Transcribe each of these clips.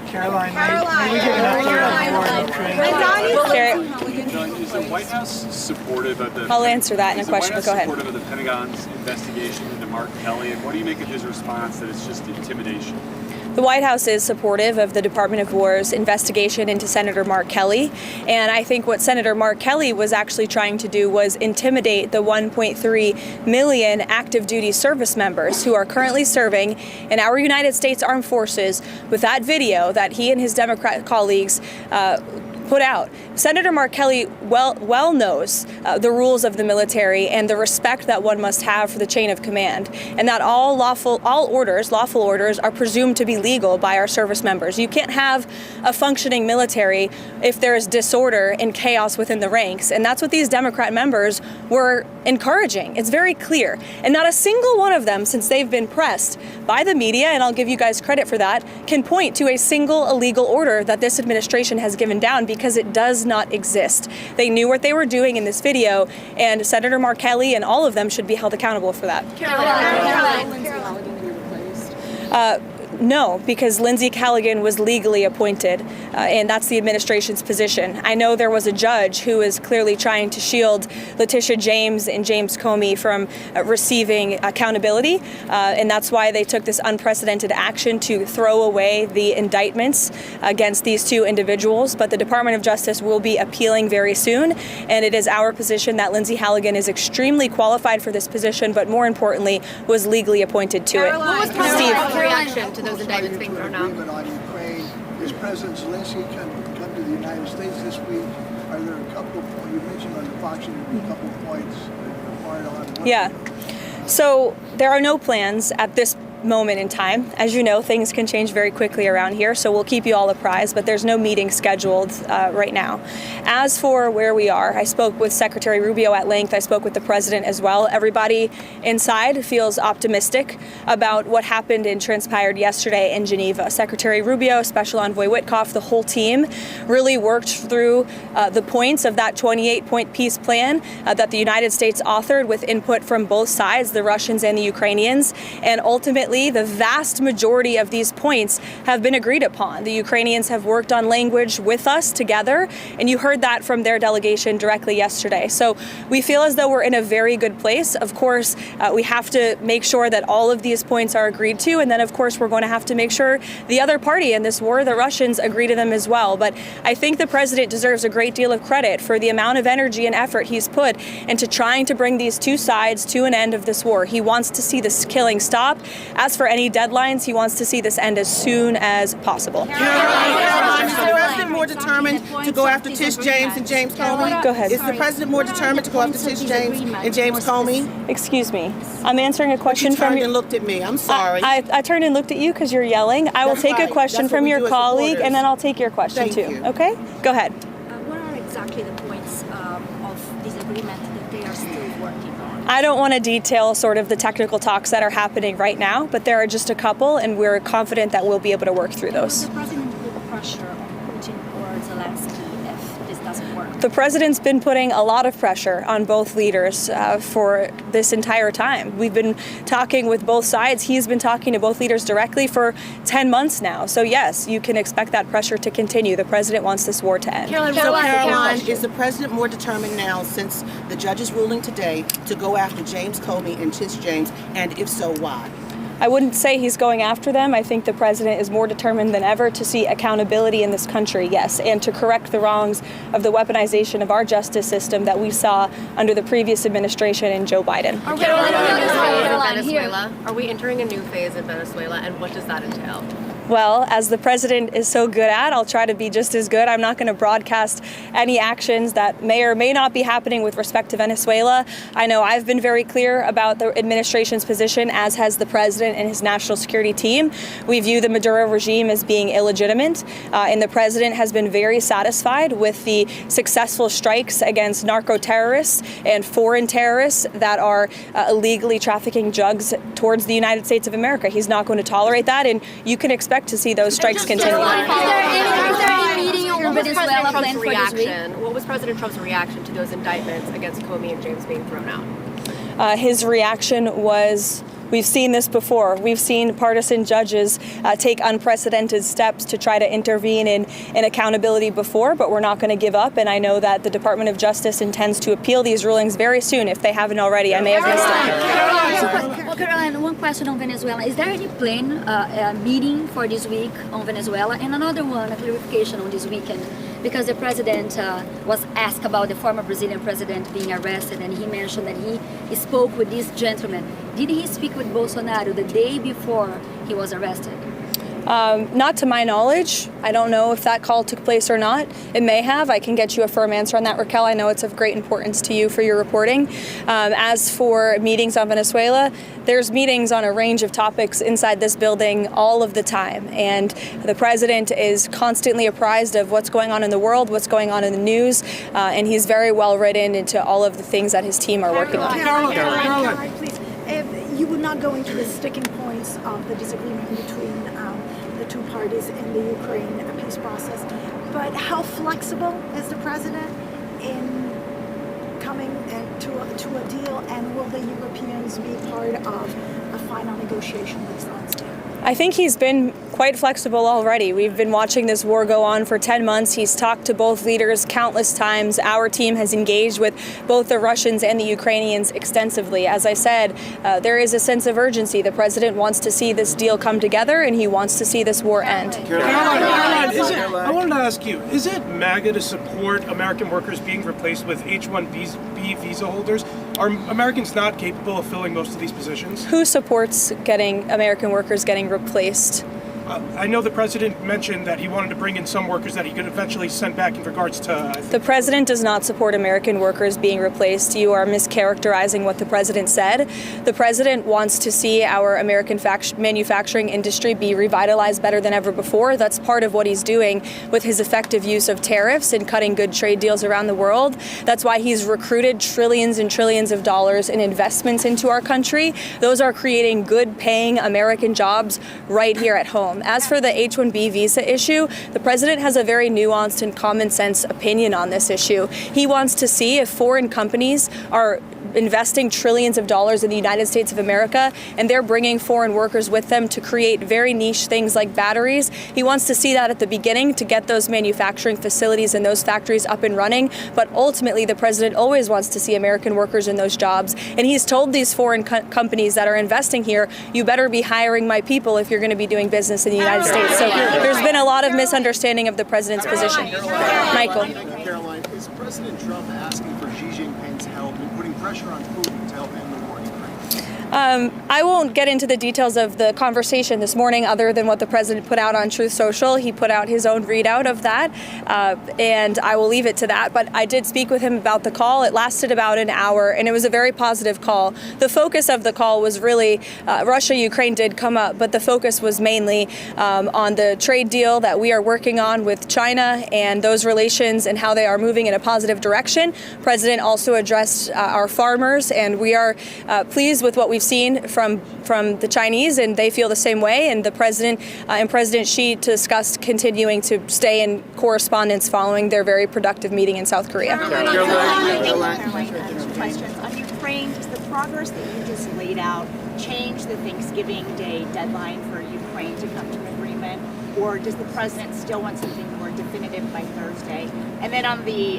Karoline, may we get an update on Is the White House supportive of the... I'll answer that in a question, but go ahead. supportive of the Pentagon's investigation into Mark Kelly, and what do you make of his response that it's just intimidation? The White House is supportive of the Department of War's investigation into Senator Mark Kelly, and I think what Senator Mark Kelly was actually trying to do was intimidate the 1.3 million active duty service members who are currently serving in our United States Armed Forces with that video that he and his Democrat colleagues put out. Senator Mark Kelly well knows the rules of the military and the respect that one must have for the chain of command, and that all lawful orders are presumed to be legal by our service members. You can't have a functioning military if there is disorder and chaos within the ranks, and that's what these Democrat members were encouraging. It's very clear, and not a single one of them, since they've been pressed by the media, and I'll give you guys credit for that, can point to a single illegal order that this administration has given down, because it does not exist. They knew what they were doing in this video, and Senator Mark Kelly and all of them should be held accountable for that. No, because Lindsey Callaghan was legally appointed, and that's the administration's position. I know there was a judge who is clearly trying to shield Letitia James and James Comey from receiving accountability, and that's why they took this unprecedented action to throw away the indictments against these two individuals. But the Department of Justice will be appealing very soon, and it is our position that Lindsey Callaghan is extremely qualified for this position, but more importantly, was legally appointed to it. What was Steve? Reaction to those indictments being thrown out? On Ukraine. Is President Zelensky come to the United States this week? Are there a couple of points you mentioned on the Fox interview, a couple of points required on? Yeah. So there are no plans at this moment in time. As you know, things can change very quickly around here, so we'll keep you all apprised, but there's no meeting scheduled right now. As for where we are, I spoke with Secretary Rubio at length. I spoke with the president as well. Everybody inside feels optimistic about what happened and transpired yesterday in Geneva. Secretary Rubio, Special Envoy Witkoff, the whole team really worked through the points of that 28-point peace plan that the United States authored with input from both sides, the Russians and the Ukrainians, and ultimately the vast majority of these points have been agreed upon. The Ukrainians have worked on language with us together, and you heard that from their delegation directly yesterday. So we feel as though we're in a very good place. Of course, we have to make sure that all of these points are agreed to, and then of course we're going to have to make sure the other party in this war, the Russians, agree to them as well. But I think the president deserves a great deal of credit for the amount of energy and effort he's put into trying to bring these two sides to an end of this war. He wants to see this killing stop. As for any deadlines, he wants to see this end as soon as possible. Karoline, is the president more determined to go after Tish James and James Comey? Go ahead. Is the president more determined to go after Tish James and James Comey? Excuse me. I'm answering a question You from turned your... and looked at me. I'm sorry. I turned and looked at you because you're yelling. I will That's take a right. question That's what from we your do as colleague, reporters. and then I'll take your question Thank too. you. Okay? Go ahead. What are exactly the points of disagreement that they are still working on? I don't want to detail sort of the technical talks that are happening right now, but there are just a couple, and we're confident that we'll be able to work through those. Will the president put pressure on Putin or Zelensky if this doesn't work? The president's been putting a lot of pressure on both leaders for this entire time. We've been talking with both sides. He's been talking to both leaders directly for 10 months now. So yes, you can expect that pressure to continue. The president wants this war to end. Karoline, is the president more determined now, since the judge's ruling today, to go after James Comey and Tish James, and if so, why? I wouldn't say he's going after them. I think the president is more determined than ever to see accountability in this country, yes, and to correct the wrongs of the weaponization of our justice system that we saw under the previous administration and Joe Biden. Are we entering a new phase in Venezuela, and what does that entail? Well, as the president is so good at, I'll try to be just as good. I'm not going to broadcast any actions that may or may not be happening with respect to Venezuela. I know I've been very clear about the administration's position, as has the president and his national security team. We view the Maduro regime as being illegitimate, and the president has been very satisfied with the successful strikes against narco-terrorists and foreign terrorists that are illegally trafficking drugs towards the United States of America. He's not going to tolerate that, and you can expect to see those strikes continue. What was President Trump's reaction to those indictments against Comey and James being thrown out? His reaction was We've seen this before. We've seen partisan judges take unprecedented steps to try to intervene in accountability before, but we're not going to give up. And I know that the Department of Justice intends to appeal these rulings very soon if they haven't already. I may have missed it. Well, Karoline, one question on Venezuela. Is there any planned meeting for this week on Venezuela? And another one, a clarification on this weekend, because the president was asked about the former Brazilian president being arrested, and he mentioned that he spoke with this gentleman. Did he speak with Bolsonaro the day before he was arrested? Not to my knowledge. I don't know if that call took place or not. It may have. I can get you a firm answer on that, Raquel. I know it's of great importance to you for your reporting. As for meetings on Venezuela, there's meetings on a range of topics inside this building all of the time. And the president is constantly apprised of what's going on in the world, what's going on in the news, and he's very well written into all of the things that his team are working on. Karoline, please. You would not go into the sticking points of the disagreement between the two parties in the Ukraine peace process, but how flexible is the president in coming to a deal, and will the Europeans be part of a final negotiation that's on stage? I think he's been quite flexible already. We've been watching this war go on for 10 months. He's talked to both leaders countless times. Our team has engaged with both the Russians and the Ukrainians extensively. As I said, there is a sense of urgency. The president wants to see this deal come together, and he wants to see this war end. Karoline, I wanted to ask you, is it MAGA to support American workers being replaced with H-1B visa holders? Are Americans not capable of filling most of these positions? Who supports getting American workers getting replaced? I know the president mentioned that he wanted to bring in some workers that he could eventually send back in regards to... The president does not support American workers being replaced. You are mischaracterizing what the president said. The president wants to see our American manufacturing industry be revitalized better than ever before. That's part of what he's doing with his effective use of tariffs and cutting good trade deals around the world. That's why he's recruited trillions and trillions of dollars in investments into our country. Those are creating good paying American jobs right here at home. As for the H-1B visa issue, the president has a very nuanced and common sense opinion on this issue. He wants to see if foreign companies are investing trillions of dollars in the United States of America, and they're bringing foreign workers with them to create very niche things like batteries. He wants to see that at the beginning to get those manufacturing facilities and those factories up and running. But ultimately, the president always wants to see American workers in those jobs. And he's told these foreign companies that are investing here, you better be hiring my people if you're going to be doing business in the United States. So there's been a lot of misunderstanding of the president's position. Michael. Karoline, is President Trump asking for Xi Jinping's help and putting pressure on Putin to help end the war in Ukraine? I won't get into the details of the conversation this morning other than what the president put out on Truth Social. He put out his own readout of that, and I will leave it to that. But I did speak with him about the call. It lasted about an hour, and it was a very positive call. The focus of the call was really Russia-Ukraine did come up, but the focus was mainly on the trade deal that we are working on with China and those relations and how they are moving in a positive direction. President also addressed our farmers, and we are pleased with what we've seen from the Chinese, and they feel the same way. And the president and President Xi discussed continuing to stay in correspondence following their very productive meeting in South Korea. Questions on Ukraine. Does the progress that you just laid out change the Thanksgiving Day deadline for Ukraine to come to an agreement, or does the president still want something more definitive by Thursday? And then on the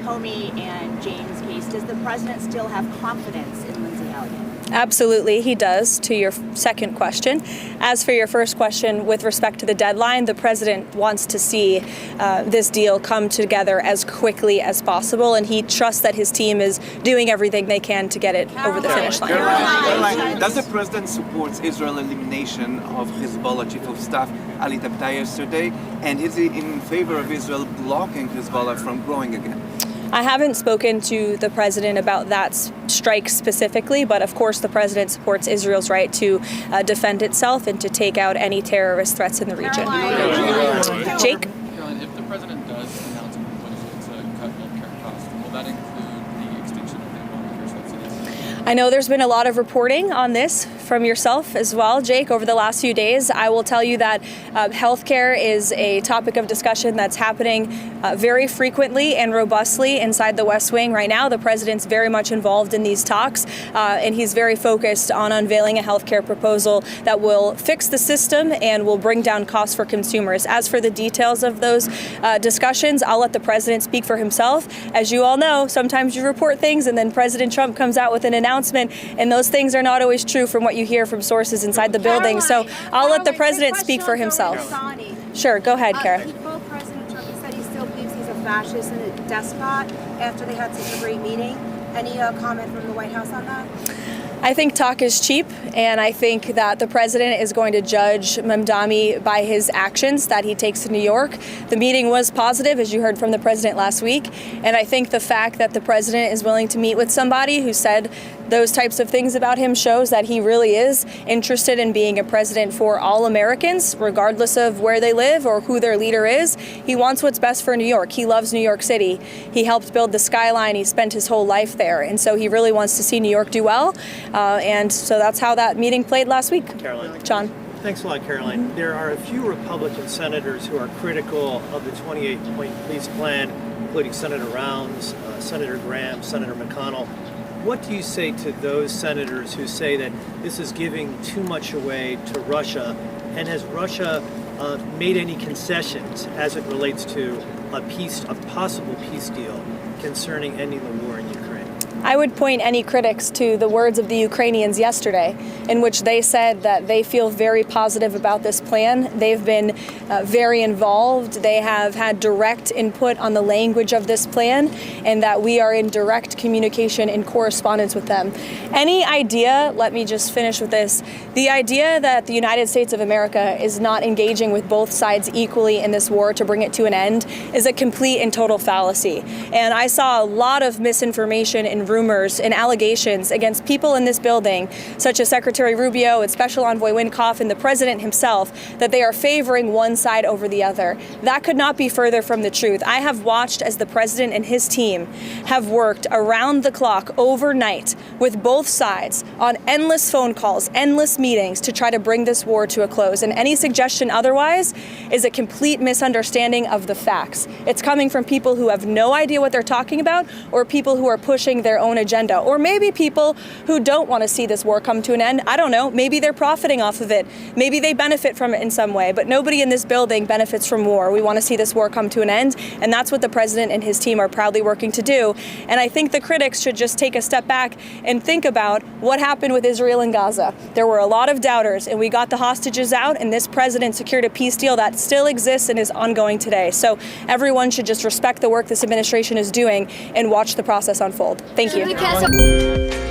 Comey and James case, does the president still have confidence in Lindsay Elliott? Absolutely, he does, to your second question. As for your first question, with respect to the deadline, the president wants to see this deal come together as quickly as possible, and he trusts that his team is doing everything they can to get it over the finish line. Does the president support Israel's elimination of Hezbollah chief of staff Ali Tabtai yesterday, and is he in favor of Israel blocking Hezbollah from growing again? I haven't spoken to the president about that strike specifically, but of course the president supports Israel's right to defend itself and to take out any terrorist threats in the region. Jake? Caroline, if the president does announce a proposal to cut healthcare costs, will that include the extension of the Obamacare subsidies? I know there's been a lot of reporting on this from yourself as well, Jake, over the last few days. I will tell you that healthcare is a topic of discussion that's happening very frequently and robustly inside the West Wing right now. The president's very much involved in these talks, and he's very focused on unveiling a healthcare proposal that will fix the system and will bring down costs for consumers. As for the details of those discussions, I'll let the president speak for himself. As you all know, sometimes you report things and then President Trump comes out with an announcement, and those things are not always true from what you hear from sources inside the building. So I'll let the president speak for himself. Sure, go ahead, Kara. He quote President Trump. He said he still believes he's a fascist and a despot after they had such a great meeting. Any comment from the White House on that? I think talk is cheap, and I think that the president is going to judge Mamdani by his actions that he takes to New York. The meeting was positive, as you heard from the president last week, and I think the fact that the president is willing to meet with somebody who said those types of things about him shows that he really is interested in being a president for all Americans, regardless of where they live or who their leader is. He wants what's best for New York. He loves New York City. He helped build the skyline. He spent his whole life there, and so he really wants to see New York do well. And so that's how that meeting played last week. Karoline. John. Thanks a lot, Karoline. There are a few Republican senators who are critical of the 28-point police plan, including Senator Rounds, Senator Graham, Senator McConnell. What do you say to those senators who say that this is giving too much away to Russia? And has Russia made any concessions as it relates to a possible peace deal concerning ending the war in Ukraine? I would point any critics to the words of the Ukrainians yesterday, in which they said that they feel very positive about this plan. They've been very involved. They have had direct input on the language of this plan, and that we are in direct communication and correspondence with them. Any idea, let me just finish with this, the idea that the United States of America is not engaging with both sides equally in this war to bring it to an end is a complete and total fallacy. And I saw a lot of misinformation and rumors and allegations against people in this building, such as Secretary Rubio and Special Envoy Wynkoff and the president himself, that they are favoring one side over the other. That could not be further from the truth. I have watched as the president and his team have worked around the clock overnight with both sides on endless phone calls, endless meetings to try to bring this war to a close. And any suggestion otherwise is a complete misunderstanding of the facts. It's coming from people who have no idea what they're talking about, or people who are pushing their own agenda, or maybe people who don't want to see this war come to an end. I don't know. Maybe they're profiting off of it. Maybe they benefit from it in some way, but nobody in this building benefits from war. We want to see this war come to an end, and that's what the president and his team are proudly working to do. And I think the critics should just take a step back and think about what happened with Israel and Gaza. There were a lot of doubters, and we got the hostages out, and this president secured a peace deal that still exists and is ongoing today. So everyone should just respect the work this administration is doing and watch the process unfold. Thank you.